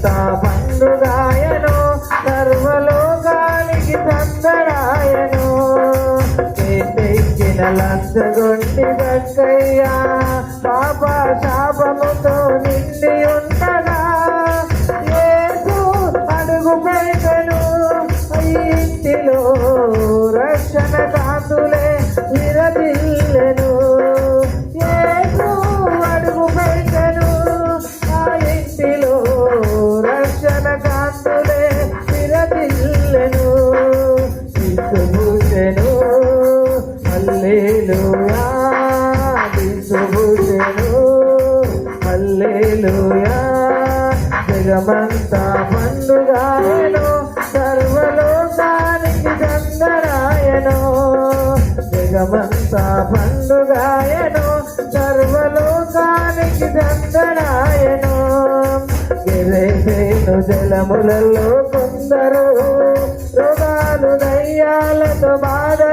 జగమంతా పండుగాయను సర్వలోకానికి సందడాయను ఎక్కిన లంచగొండి గక్కయ్యా పాప శాపముతో నిండి ఉండగా యేసు అడుగు పెట్టెను ఇంటిలో రక్షణ కాంతులే విరజిల్లెను యేసు అడుగు పెట్టెను ఆ ఇంటిలో రక్షణ కాంతులే విరజిల్లెను దిశభూషెను హల్లెలూయా దిశభూషెను హల్లెలూయా జగమంతా పండుగాయను సర్వలోకానికి సందడాయను జగమంతా పండుగాయను సర్వలోకానికి సందడాయను గిరేసేను జలములలో కొందరు రోగాలు దయ్యాలతో బాధ